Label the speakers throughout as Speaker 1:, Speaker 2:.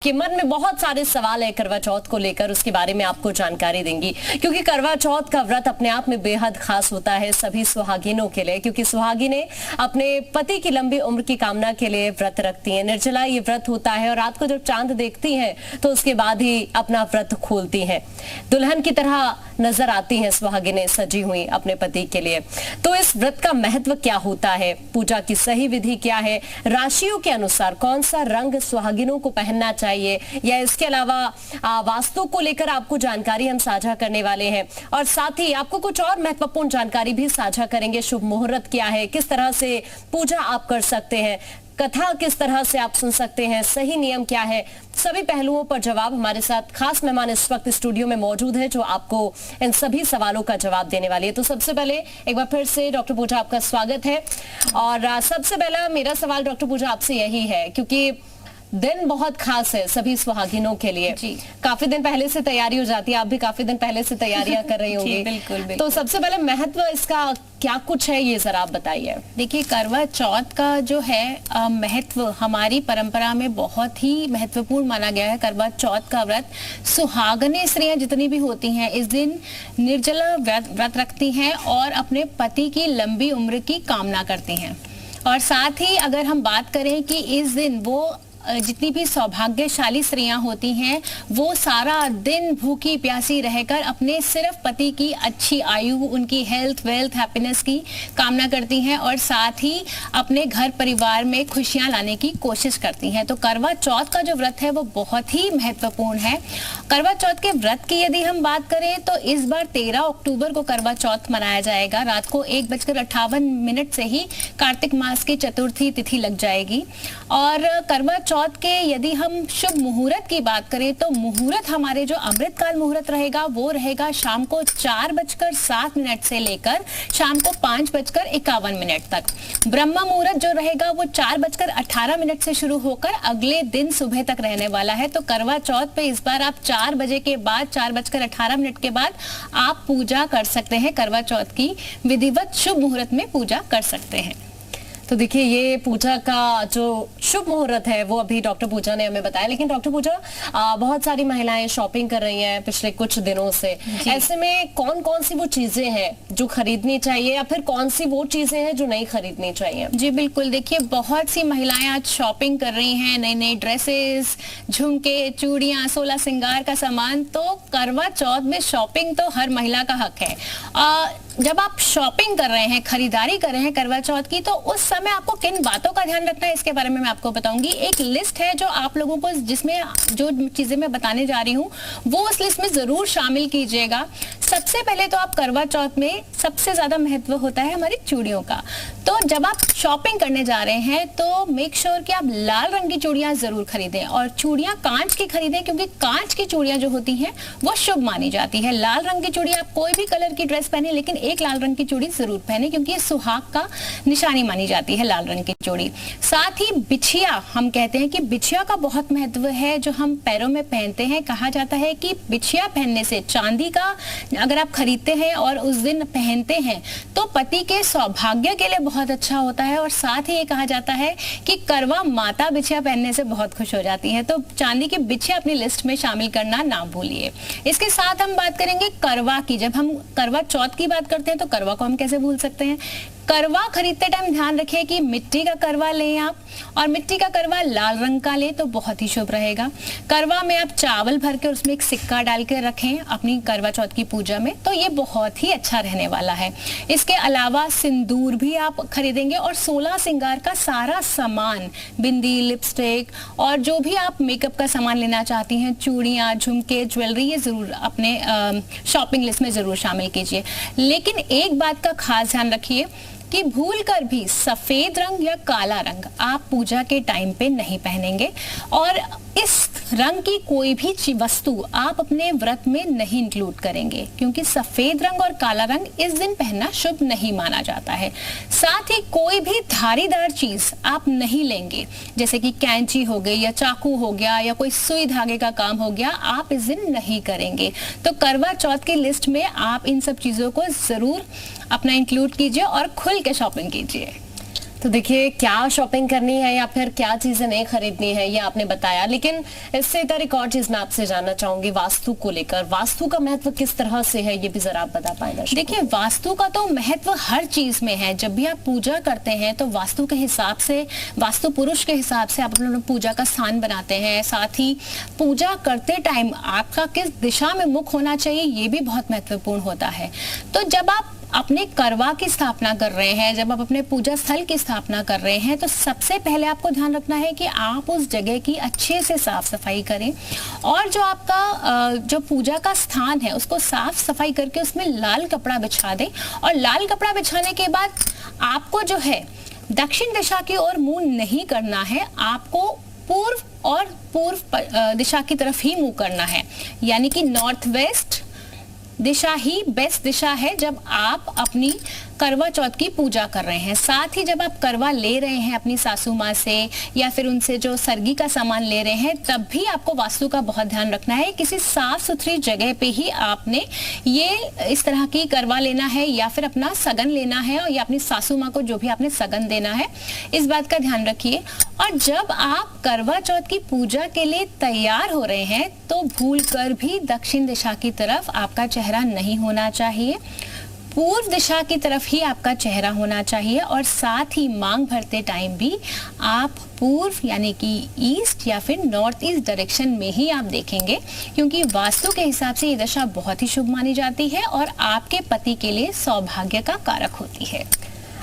Speaker 1: आपके मन में बहुत सारे सवाल है करवा चौथ को लेकर, उसके बारे में आपको जानकारी देंगी, क्योंकि करवा चौथ का व्रत अपने आप में बेहद खास होता है सभी सुहागिनों के लिए, क्योंकि सुहागिनें अपने पति की लंबी उम्र की कामना के लिए व्रत रखती हैं। निर्जला ये व्रत होता है और रात को जब चांद देखती हैं तो उसके बाद ही अपना व्रत खोलती हैं। दुल्हन की तरह नजर आती हैं सुहागिनें सजी हुई अपने पति के लिए। तो इस व्रत का महत्व क्या होता है, पूजा की सही विधि क्या है, राशियों के अनुसार कौन सा रंग सुहागिनों को पहनना चाहिए, या इसके अलावा वास्तु को लेकर आपको जानकारी हम साझा करने वाले हैं, और साथ ही आपको कुछ और महत्वपूर्ण जानकारी भी साझा करेंगे। शुभ मुहूर्त क्या है, किस तरह से पूजा आप कर सकते हैं, कथा किस तरह से आप सुन सकते हैं, सही नियम क्या है, सभी पहलुओं पर जवाब हमारे साथ खास मेहमान इस वक्त स्टूडियो में मौजूद है जो आपको इन सभी सवालों का जवाब देने वाली है। तो सबसे पहले एक बार फिर से डॉक्टर पूजा आपका स्वागत है। और सबसे पहला मेरा सवाल डॉक्टर पूजा आपसे यही है, क्योंकि दिन बहुत खास है सभी सुहागिनों के लिए जी। काफी दिन पहले से तैयारी हो जाती है, आप भी काफी दिन पहले से तैयारियां कर रही होंगी।
Speaker 2: बिल्कुल, बिल्कुल।
Speaker 1: तो सबसे पहले महत्व इसका क्या कुछ है, ये जरा आप बताइए।
Speaker 2: देखिए, करवा चौथ का जो है महत्व हमारी परंपरा में बहुत ही महत्वपूर्ण माना गया है। करवा चौथ का व्रत सुहागने स्त्रियां जितनी भी होती हैं इस दिन निर्जला व्रत रखती हैं और अपने पति की लंबी उम्र की कामना करती हैं। और साथ ही अगर हम बात करें कि इस दिन वो जितनी भी सौभाग्यशाली स्त्रियां होती हैं वो सारा दिन भूखी प्यासी रहकर अपने सिर्फ पति की अच्छी आयु, उनकी हेल्थ, वेल्थ, हैप्पीनेस की कामना करती हैं और साथ ही अपने घर परिवार में खुशियां लाने की कोशिश करती हैं। तो करवा चौथ का जो व्रत है वो बहुत ही महत्वपूर्ण है। करवा चौथ के व्रत की यदि हम बात करें तो इस बार 13 अक्टूबर को करवा चौथ मनाया जाएगा। रात को 1:58 से ही कार्तिक मास की चतुर्थी तिथि लग जाएगी। और करवा चौथ के यदि हम शुभ मुहूर्त की बात करें तो मुहूर्त हमारे जो अमृतकाल मुहूर्त रहेगा वो रहेगा शाम को 4:07 से लेकर शाम को 5:51 तक। ब्रह्म मुहूर्त जो रहेगा वो 4:18 से शुरू होकर अगले दिन सुबह तक रहने वाला है। तो करवा चौथ पे इस बार आप 4 बजे के बाद 4:18 के बाद आप पूजा कर सकते हैं। करवा चौथ की विधिवत शुभ मुहूर्त में पूजा कर सकते हैं।
Speaker 1: तो देखिए, ये पूजा का जो शुभ मुहूर्त है वो अभी डॉक्टर पूजा ने हमें बताया, लेकिन डॉक्टर पूजा बहुत सारी महिलाएं शॉपिंग कर रही हैं पिछले कुछ दिनों से। ऐसे में कौन कौन सी वो चीजें हैं जो खरीदनी चाहिए, या फिर कौन सी वो चीजें हैं जो नहीं खरीदनी चाहिए?
Speaker 2: जी बिल्कुल, देखिए बहुत सी महिलाएं आज शॉपिंग कर रही हैं, नई नई ड्रेसेस, झुमके, चूड़ियां, 16 श्रृंगार का सामान। तो करवा चौथ में शॉपिंग तो हर महिला का हक है। जब आप शॉपिंग कर रहे हैं, खरीदारी कर रहे हैं करवा चौथ की, तो उस समय आपको किन बातों का ध्यान रखना है इसके बारे में मैं आपको बताऊंगी। एक लिस्ट है जो आप लोगों को, जिसमें जो चीजें मैं बताने जा रही हूँ वो उस लिस्ट में जरूर शामिल कीजिएगा। सबसे पहले तो आप करवा चौथ में सबसे ज्यादा महत्व होता है हमारी चूड़ियों का। तो जब आप शॉपिंग करने जा रहे हैं तो मेक श्योर कि आप लाल रंग की चूड़ियां जरूर खरीदें, और चूड़ियां कांच की खरीदें, क्योंकि कांच की चूड़ियां जो होती हैं वो शुभ मानी जाती है। लाल रंग की चूड़ी आप कोई भी कलर की ड्रेस पहने, लेकिन एक लाल रंग की चूड़ी जरूर पहने, क्योंकि ये सुहाग का निशानी मानी जाती है लाल रंग की चूड़ी। साथ ही बिछिया, हम कहते हैं कि बिछिया का बहुत महत्व है जो हम पैरों में पहनते हैं। कहा जाता है कि बिछिया पहनने से, चांदी का अगर आप खरीदते हैं और उस दिन पहनते हैं तो पति के सौभाग्य के लिए बहुत अच्छा होता है। और साथ ही ये कहा जाता है कि करवा माता बिछिया पहनने से बहुत खुश हो जाती है। तो चांदी की बिछिया अपनी लिस्ट में शामिल करना ना भूलिए। इसके साथ हम बात करेंगे करवा की। जब हम करवा चौथ की बात करते हैं तो करवा को हम कैसे भूल सकते हैं। करवा खरीदते टाइम ध्यान रखिए कि मिट्टी का करवा लें आप, और मिट्टी का करवा लाल रंग का लें तो बहुत ही शुभ रहेगा। करवा में आप चावल भर के उसमें एक सिक्का डाल के रखें अपनी करवा चौथ की पूजा में, तो ये बहुत ही अच्छा रहने वाला है। इसके अलावा सिंदूर भी आप खरीदेंगे और 16 श्रृंगार का सारा सामान, बिंदी, लिपस्टिक और जो भी आप मेकअप का सामान लेना चाहती हैं, चूड़ियाँ, झुमके, ज्वेलरी, ये जरूर अपने शॉपिंग लिस्ट में जरूर शामिल कीजिए। लेकिन एक बात का खास ध्यान रखिए कि भूलकर भी सफेद रंग या काला रंग आप पूजा के टाइम पे नहीं पहनेंगे, और इस रंग की कोई भी वस्तु आप अपने व्रत में नहीं इंक्लूड करेंगे, क्योंकि सफेद रंग और काला रंग इस दिन पहनना शुभ नहीं माना जाता है। साथ ही कोई भी धारीदार चीज आप नहीं लेंगे, जैसे कि कैंची हो गई या चाकू हो गया या कोई सुई धागे का काम हो गया, आप इस दिन नहीं करेंगे। तो करवा चौथ की लिस्ट में आप इन सब चीजों को जरूर अपना इंक्लूड कीजिए और खुल के शॉपिंग कीजिए।
Speaker 1: तो देखिए, क्या शॉपिंग करनी है या फिर क्या चीजें नहीं खरीदनी है ये आपने बताया, लेकिन इससे इधर एक और चीज मैं आपसे जानना चाहूंगी वास्तु को लेकर। वास्तु का महत्व किस तरह से है ये भी जरा आप बता पाएंगे?
Speaker 2: देखिए, वास्तु का तो महत्व हर चीज में है। जब भी आप पूजा करते हैं तो वास्तु के हिसाब से, वास्तु पुरुष के हिसाब से आप अपना पूजा का स्थान बनाते हैं। साथ ही पूजा करते टाइम आपका किस दिशा में मुख होना चाहिए ये भी बहुत महत्वपूर्ण होता है। तो जब आप अपने करवा की स्थापना कर रहे हैं, जब आप अपने पूजा स्थल की स्थापना कर रहे हैं, तो सबसे पहले आपको ध्यान रखना है कि आप उस जगह की अच्छे से साफ सफाई करें और जो आपका जो पूजा का स्थान है उसको साफ सफाई करके उसमें लाल कपड़ा बिछा दें। और लाल कपड़ा बिछाने के बाद आपको जो है दक्षिण दिशा की ओर मुंह नहीं करना है, आपको पूर्व दिशा की तरफ ही मुंह करना है। यानी कि नॉर्थ वेस्ट दिशा ही बेस्ट दिशा है जब आप अपनी करवा चौथ की पूजा कर रहे हैं। साथ ही जब आप करवा ले रहे हैं अपनी सासू माँ से या फिर उनसे जो सरगी का सामान ले रहे हैं, तब भी आपको वास्तु का बहुत ध्यान रखना है। किसी साफ सुथरी जगह पे ही आपने ये इस तरह की करवा लेना है या फिर अपना सगन लेना है, या अपनी सासू माँ को जो भी आपने सगन देना है, इस बात का ध्यान रखिए। और जब आप करवा चौथ की पूजा के लिए तैयार हो रहे हैं तो भूल कर भी दक्षिण दिशा की तरफ आपका चेहरा नहीं होना चाहिए, पूर्व दिशा की तरफ ही आपका चेहरा होना चाहिए। और साथ ही मांग भरते टाइम भी आप पूर्व यानी कि ईस्ट या फिर नॉर्थ ईस्ट डायरेक्शन में ही आप देखेंगे, क्योंकि वास्तु के हिसाब से ये दशा बहुत ही शुभ मानी जाती है और आपके पति के लिए सौभाग्य का कारक होती है।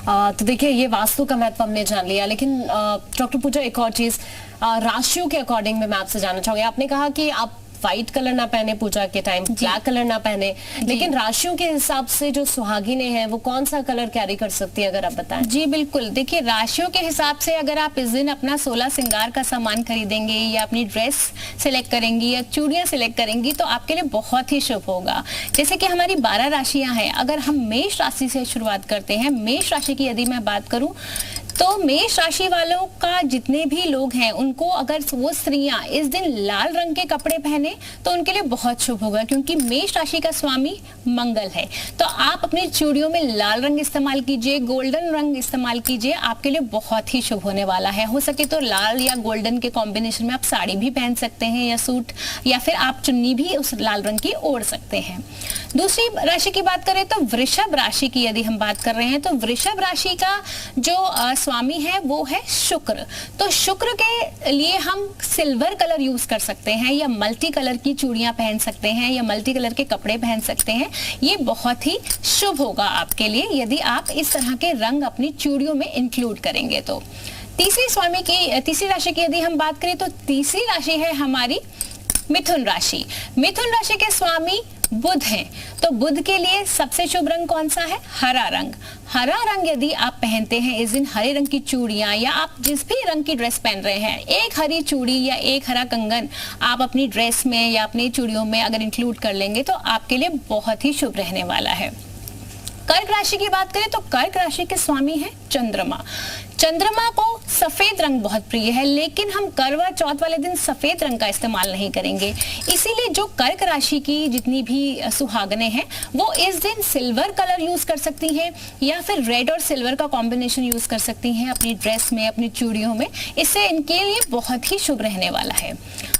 Speaker 1: तो देखिए, ये वास्तु का महत्व हमने जान लिया, लेकिन डॉक्टर पूजा एक और चीज राशियों के अकॉर्डिंग में मैं आपसे जानना चाहूंगी। आपने कहा कि आप व्हाइट कलर ना पहने पूजा के टाइम, ब्लैक कलर ना पहने, लेकिन राशियों के हिसाब से जो सुहागिनें हैं वो कौन सा कलर कैरी कर सकती है, अगर आप बताएं?
Speaker 2: जी बिल्कुल, देखिए राशियों के हिसाब से अगर आप इस दिन अपना 16 श्रृंगार का सामान खरीदेंगे या अपनी ड्रेस सिलेक्ट करेंगी या चूड़ियां सिलेक्ट करेंगी तो आपके लिए बहुत ही शुभ होगा। जैसे कि हमारी 12 राशियां हैं, अगर हम मेष राशि से शुरुआत करते हैं, मेष राशि की यदि मैं बात करूं तो मेष राशि वालों का जितने भी लोग हैं उनको अगर वो स्त्रियां इस दिन लाल रंग के कपड़े पहने तो उनके लिए बहुत शुभ होगा, क्योंकि मेष राशि का स्वामी मंगल है। तो आप अपनी चूड़ियों में लाल रंग इस्तेमाल कीजिए, गोल्डन रंग इस्तेमाल कीजिए, आपके लिए बहुत ही शुभ होने वाला है। हो सके तो लाल या गोल्डन के कॉम्बिनेशन में आप साड़ी भी पहन सकते हैं या सूट, या फिर आप चुन्नी भी उस लाल रंग की ओढ़ सकते हैं। दूसरी राशि की बात करें तो वृषभ राशि की यदि हम बात कर रहे हैं तो वृषभ राशि का जो स्वामी है वो है शुक्र। तो शुक्र के लिए हम सिल्वर कलर यूज कर सकते हैं या मल्टी कलर की चूड़ियां पहन सकते हैं या मल्टी कलर के कपड़े पहन सकते हैं। ये बहुत ही शुभ होगा आपके लिए यदि आप इस तरह के रंग अपनी चूड़ियों में इंक्लूड करेंगे। तो तीसरी राशि की यदि हम बात करें तो तीसरी राशि है हमारी मिथुन राशि। मिथुन राशि के स्वामी बुध हैं, तो बुध के लिए सबसे शुभ रंग कौन सा है? हरा रंग। हरा रंग यदि आप पहनते हैं इस दिन, हरे रंग की चूड़ियां या आप जिस भी रंग की ड्रेस पहन रहे हैं, एक हरी चूड़ी या एक हरा कंगन आप अपनी ड्रेस में या अपनी चूड़ियों में अगर इंक्लूड कर लेंगे तो आपके लिए बहुत ही शुभ रहने वाला है। कर्क राशि की बात करें तो कर्क राशि के स्वामी है चंद्रमा। चंद्रमा को सफेद रंग बहुत प्रिय है, लेकिन हम करवा चौथ वाले दिन सफेद रंग का इस्तेमाल नहीं करेंगे। इसीलिए जो कर्क राशि की जितनी भी सुहागनें हैं वो इस दिन सिल्वर कलर यूज कर सकती हैं या फिर रेड और सिल्वर का कॉम्बिनेशन यूज कर सकती हैं अपनी ड्रेस में, अपनी चूड़ियों में। इससे इनके लिए बहुत ही शुभ रहने वाला है।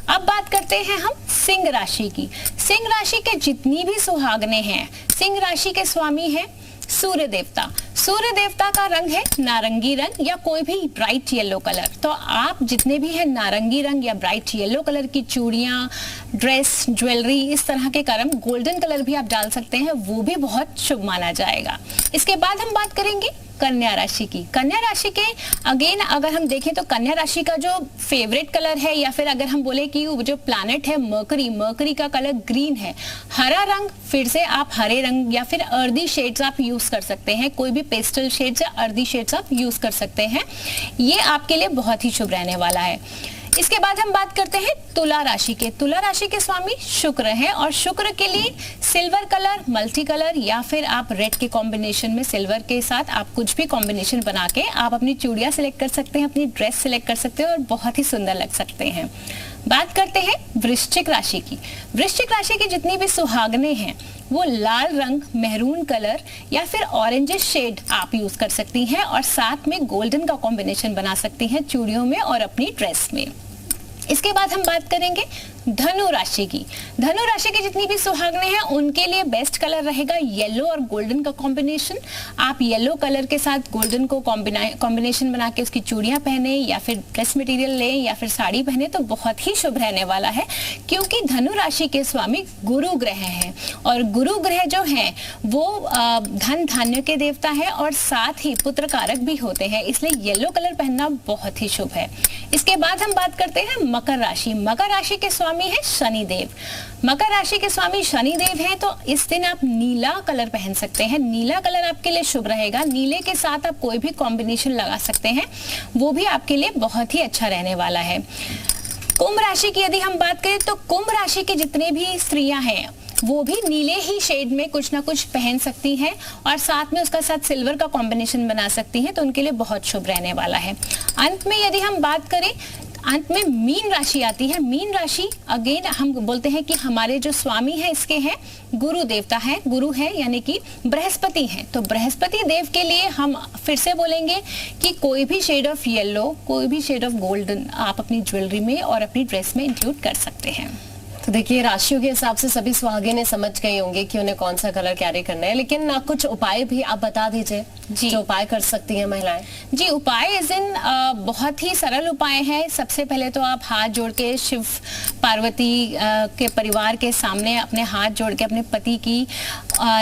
Speaker 2: अब बात करते हैं हम सिंह राशि की। सिंह राशि के जितनी भी सुहागनें हैं, सिंह राशि के स्वामी है सूर्य देवता। सूर्य देवता का रंग है नारंगी रंग या कोई भी ब्राइट येलो कलर। तो आप जितने भी है नारंगी रंग या ब्राइट येलो कलर की चूड़ियां, ड्रेस, ज्वेलरी, इस तरह के क्रम, गोल्डन कलर भी आप डाल सकते हैं, वो भी बहुत शुभ माना जाएगा। इसके बाद हम बात करेंगे कन्या राशि की। कन्या राशि के अगेन अगर हम देखें तो कन्या राशि का जो फेवरेट कलर है या फिर अगर हम बोले कि वो जो प्लैनेट है मरकरी, मरकरी का कलर ग्रीन है। हरा रंग फिर से आप हरे रंग या फिर अर्दी शेड्स आप यूज कर सकते हैं, कोई भी पेस्टल शेड्स या अर्दी शेड्स आप यूज कर सकते हैं। ये आपके लिए बहुत ही शुभ रहने वाला है। इसके बाद हम बात करते हैं तुला राशि के। तुला राशि के स्वामी शुक्र हैं और शुक्र के लिए सिल्वर कलर, मल्टी कलर या फिर आप रेड के कॉम्बिनेशन में सिल्वर के साथ आप कुछ भी कॉम्बिनेशन बना के आप अपनी चूड़ियां सिलेक्ट कर सकते हैं, अपनी ड्रेस सिलेक्ट कर सकते हैं और बहुत ही सुंदर लग सकते हैं। बात करते हैं वृश्चिक राशि की। वृश्चिक राशि की जितनी भी सुहागनें हैं वो लाल रंग, मेहरून कलर या फिर ऑरेंज शेड आप यूज कर सकती हैं और साथ में गोल्डन का कॉम्बिनेशन बना सकती हैं चूड़ियों में और अपनी ड्रेस में। इसके बाद हम बात करेंगे धनु राशि की। धनु राशि के जितनी भी सुहागने हैं उनके लिए बेस्ट कलर रहेगा येलो और गोल्डन का कॉम्बिनेशन। आप येलो कलर के साथ गोल्डन को कॉम्बिनेशन बना के उसकी चूड़ियां पहने या फिर ड्रेस मटेरियल लें या फिर साड़ी पहने तो बहुत ही शुभ रहने वाला है, क्योंकि धनु राशि के स्वामी गुरु ग्रह हैं और गुरु ग्रह जो हैं वो धन धान्य के देवता है और साथ ही पुत्र कारक भी होते हैं, इसलिए येलो कलर पहनना बहुत ही शुभ है। इसके बाद हम बात करते हैं मकर राशि। मकर राशि के स्वामी है शनिदेव। मकर राशि के स्वामी शनिदेव हैं तो इस दिन आप नीला कलर पहन सकते हैं। नीला कलर आपके लिए शुभ रहेगा। नीले के साथ आप कोई भी कॉम्बिनेशन लगा सकते हैं, वो भी आपके लिए बहुत ही अच्छा रहने वाला है। कुंभ राशि की यदि हम बात करें तो कुंभ राशि के जितने भी स्त्रियां हैं वो भी नीले ही शेड में कुछ ना कुछ पहन सकती हैं और साथ में उसका साथ सिल्वर का कॉम्बिनेशन बना सकती हैं, तो उनके लिए बहुत शुभ रहने वाला है। अंत में यदि हम बात करें, अंत में मीन राशि आती है। मीन राशि अगेन हम बोलते हैं कि हमारे जो स्वामी है इसके हैं गुरु देवता है, गुरु है यानी कि बृहस्पति हैं। तो बृहस्पति देव के लिए हम फिर से बोलेंगे कि कोई भी शेड ऑफ येलो, कोई भी शेड ऑफ गोल्डन आप अपनी ज्वेलरी में और अपनी ड्रेस में इंक्लूड कर सकते हैं।
Speaker 1: तो देखिए, राशियों के हिसाब से सभी सुहागिनें समझ गए होंगे कि उन्हें कौन सा कलर कैरी करना है, लेकिन कुछ उपाय भी आप बता दीजिए जो उपाय कर सकती हैं महिलाएं।
Speaker 2: जी, उपाय इस दिन बहुत ही सरल उपाय है। सबसे पहले तो आप हाथ जोड़ के शिव पार्वती के परिवार के सामने अपने हाथ जोड़ के अपने पति की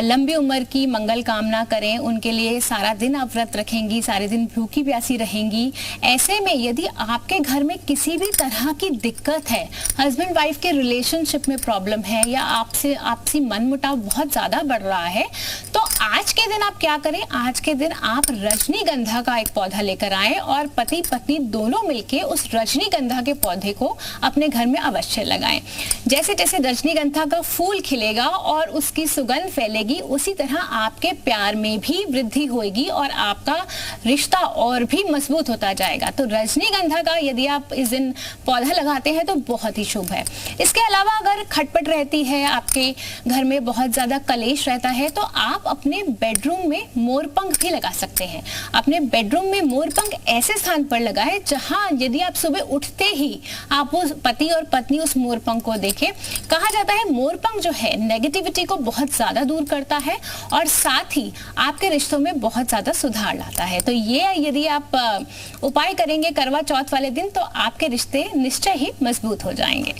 Speaker 2: लंबी उम्र की मंगल कामना करें। उनके लिए सारा दिन आप व्रत रखेंगी, सारे दिन भूखी प्यासी रहेंगी। ऐसे में यदि आपके घर में किसी भी तरह की दिक्कत है, हस्बैंड वाइफ के रिलेशनशिप में प्रॉब्लम है या आपसी मनमुटाव बहुत ज्यादा बढ़ रहा है, तो आज के दिन आप क्या करें, आज के दिन आप रजनीगंधा का एक पौधा लेकर आएं और पति पत्नी दोनों मिलके उस रजनीगंधा के पौधे को अपने घर में अवश्य लगाएं। जैसे जैसे रजनीगंधा का फूल खिलेगा और उसकी सुगंध फैलेगी, उसी तरह आपके प्यार में भी वृद्धि होगी और आपका रिश्ता और भी मजबूत होता जाएगा। तो रजनीगंधा का यदि आप इस दिन पौधा लगाते हैं तो बहुत ही शुभ है। इसके अलावा अगर खटपट रहती है, आपके घर में बहुत ज्यादा कलेश रहता है, तो आप अपने बेडरूम में मोरपंख भी लगा सकते हैं। अपने बेडरूम में मोरपंख ऐसे स्थान पर लगाएं जहां यदि आप सुबह उठते ही आप उस पति और पत्नी उस मोरपंख को देखें। कहा जाता है मोरपंख जो है नेगेटिविटी को बहुत ज्यादा दूर करता है और साथ ही आपके रिश्तों में बहुत ज्यादा सुधार लाता है। तो ये यदि आप उपाय करेंगे करवा चौथ वाले दिन तो आपके रिश्ते निश्चय ही मजबूत हो जाएंगे।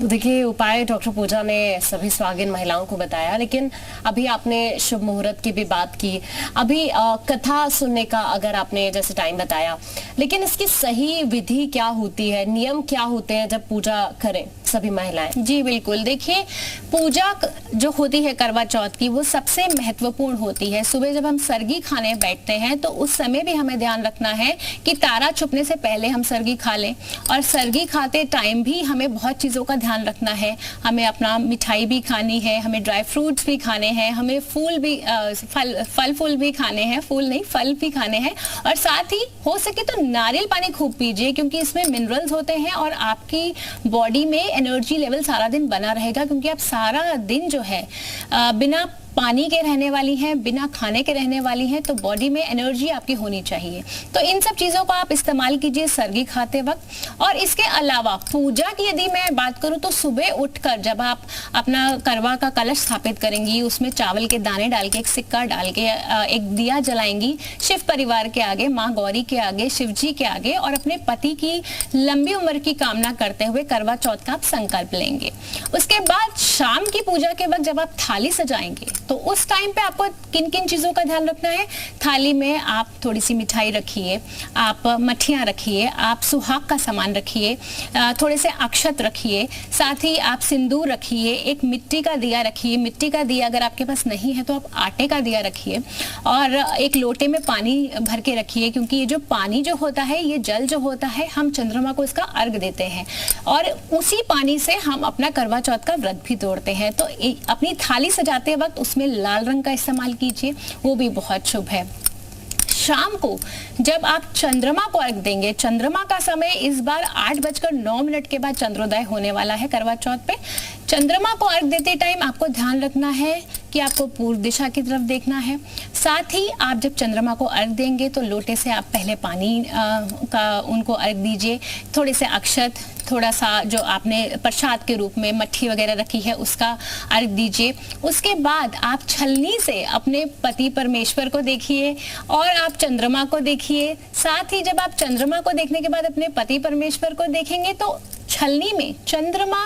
Speaker 1: तो देखिए, उपाय डॉक्टर पूजा ने सभी सुहागिन महिलाओं को बताया, लेकिन अभी आपने शुभ मुहूर्त की भी बात की, अभी कथा सुनने का अगर आपने जैसे टाइम बताया, लेकिन इसकी सही विधि क्या होती है, नियम क्या होते हैं जब पूजा करें सभी महिलाएं?
Speaker 2: जी बिल्कुल, देखिए पूजा जो होती है करवा चौथ की वो सबसे महत्वपूर्ण होती है। सुबह जब हम सरगी खाने बैठते हैं तो उस समय भी हमें ध्यान रखना है कि तारा छुपने से पहले हम सरगी खा लें, और सरगी खाते टाइम भी हमें बहुत चीजों का ध्यान रखना है। हमें अपना मिठाई भी खानी है, हमें ड्राई फ्रूट्स भी खाने हैं, हमें फूल भी फल फूल भी खाने हैं, फूल नहीं फल भी खाने हैं, और साथ ही हो सके तो नारियल पानी खूब पीजिए क्योंकि इसमें मिनरल्स होते हैं और आपकी बॉडी में एनर्जी लेवल सारा दिन बना रहेगा, क्योंकि आप सारा दिन जो है बिना पानी के रहने वाली हैं, बिना खाने के रहने वाली हैं, तो बॉडी में एनर्जी आपकी होनी चाहिए। तो इन सब चीजों को आप इस्तेमाल कीजिए सरगी खाते वक्त। और इसके अलावा पूजा की यदि मैं बात करूं तो सुबह उठकर जब आप अपना करवा का कलश स्थापित करेंगी, उसमें चावल के दाने डाल के, एक सिक्का डाल के एक दिया जलाएंगी शिव परिवार के आगे, माँ गौरी के आगे, शिव जी के आगे, और अपने पति की लंबी उम्र की कामना करते हुए करवा चौथ का आप संकल्प लेंगे। उसके बाद शाम की पूजा के वक्त जब आप थाली सजाएंगे तो उस टाइम पे आपको किन किन चीजों का ध्यान रखना है। थाली में आप थोड़ी सी मिठाई रखिए, आप मठियाँ रखिए, आप सुहाग का सामान रखिए, थोड़े से अक्षत रखिए, साथ ही आप सिंदूर रखिए, एक मिट्टी का दिया रखिए। मिट्टी का दिया अगर आपके पास नहीं है तो आप आटे का दिया रखिए, और एक लोटे में पानी भर के रखिए, क्योंकि ये जो पानी जो होता है, ये जल जो होता है, हम चंद्रमा को इसका अर्घ देते हैं और उसी पानी से हम अपना करवा चौथ का व्रत भी तोड़ते हैं। तो अपनी थाली सजाते वक्त उसमें लाल रंग का इस्तेमाल कीजिए, वो भी बहुत शुभ है। शाम को जब आप चंद्रमा को अर्घ देंगे, चंद्रमा का समय इस बार 8:09 के बाद चंद्रोदय होने वाला है करवा चौथ पे। चंद्रमा को अर्घ देते टाइम आपको ध्यान रखना है कि आपको पूर्व दिशा की तरफ देखना है। साथ ही आप जब चंद्रमा को अर्घ देंगे तो लोटे से आप पहले पानी का उनको अर्घ दीजिए, थोड़े से अक्षत, थोड़ा सा जो आपने प्रसाद के रूप में मट्ठी वगैरह रखी है उसका अर्घ दीजिए। उसके बाद आप छलनी से अपने पति परमेश्वर को देखिए और आप चंद्रमा को देखिए। साथ ही जब आप चंद्रमा को देखने के बाद अपने पति परमेश्वर को देखेंगे तो छलनी में चंद्रमा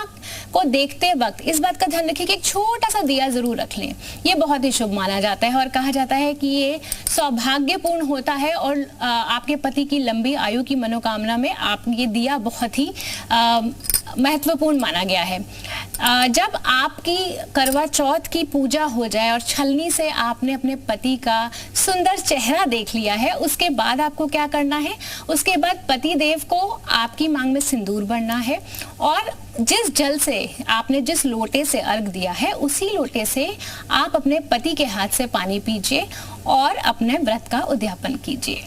Speaker 2: को देखते वक्त इस बात का ध्यान रखिए कि एक छोटा सा दिया जरूर रख लें। ये बहुत ही शुभ माना जाता है और कहा जाता है कि ये सौभाग्यपूर्ण होता है और आपके पति की लंबी आयु की मनोकामना में आप ये दिया बहुत ही महत्वपूर्ण माना गया है। जब आपकी करवा चौथ की पूजा हो जाए और छलनी से आपने अपने पति का सुंदर चेहरा देख लिया है, उसके बाद आपको क्या करना है? उसके बाद पति देव को आपकी मांग में सिंदूर भरना है और जिस जल से आपने जिस लोटे से अर्घ दिया है उसी लोटे से आप अपने पति के हाथ से पानी पीजिए और अपने व्रत का उद्यापन कीजिए।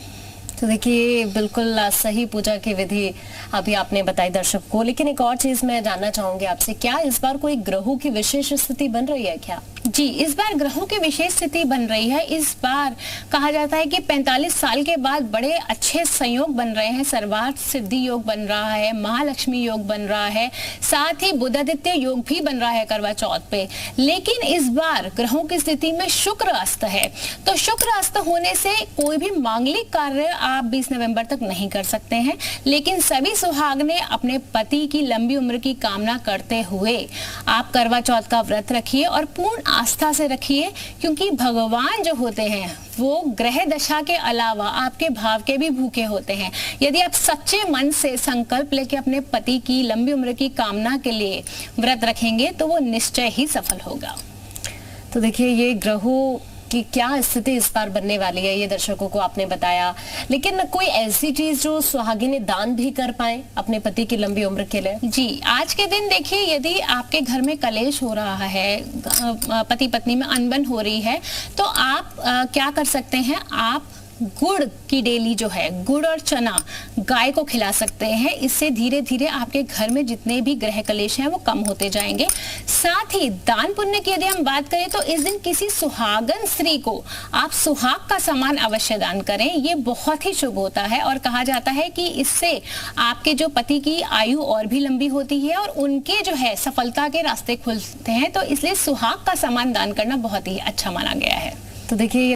Speaker 1: तो देखिए बिल्कुल सही पूजा की विधि अभी आपने बताई दर्शक को, लेकिन एक और चीज मैं जानना चाहूंगी आपसे, क्या इस बार कोई ग्रहों की विशेष स्थिति बन रही है क्या?
Speaker 2: जी, इस बार ग्रहों की विशेष स्थिति बन रही है। इस बार कहा जाता है कि 45 साल के बाद बड़े अच्छे संयोग बन रहे हैं। सर्वार्थ सिद्धि योग बन रहा है, महालक्ष्मी योग बन रहा है, साथ ही बुधादित्य योग भी बन रहा है करवा चौथ पे। लेकिन इस बार ग्रहों की स्थिति में शुक्र अस्त है, तो शुक्र अस्त होने से कोई भी मांगलिक कार्य आप 20 नवंबर तक नहीं कर सकते हैं। लेकिन सभी सुहागने अपने पति की लंबी उम्र की कामना करते हुए आप करवा चौथ का व्रत रखिए और पूर्ण आस्था से रखिए, क्योंकि भगवान जो होते हैं वो ग्रह दशा के अलावा आपके भाव के भी भूखे होते हैं। यदि आप सच्चे मन से संकल्प लेके अपने पति की लंबी उम्र की कामना के लिए व्रत रखेंगे तो वो निश्चय ही सफल होगा।
Speaker 1: तो देखिए ये ग्रहों कि क्या स्थिति इस बार बनने वाली है ये दर्शकों को आपने बताया, लेकिन कोई ऐसी चीज जो सुहागिनें दान भी कर पाए अपने पति की लंबी उम्र के लिए?
Speaker 2: जी, आज के दिन देखिए यदि आपके घर में कलेश हो रहा है, पति पत्नी में अनबन हो रही है, तो आप क्या कर सकते हैं? आप गुड़ की डेली जो है, गुड़ और चना गाय को खिला सकते हैं। इससे धीरे धीरे आपके घर में जितने भी ग्रह कलेश हैं वो कम होते जाएंगे। साथ ही दान पुण्य की यदि हम बात करें तो इस दिन किसी सुहागन स्त्री को आप सुहाग का सामान अवश्य दान करें। ये बहुत ही शुभ होता है और कहा जाता है कि इससे आपके जो पति की आयु और भी लंबी होती है और उनके जो है सफलता के रास्ते खुलते हैं। तो इसलिए सुहाग का सामान दान करना बहुत ही अच्छा माना गया है।
Speaker 1: तो देखिए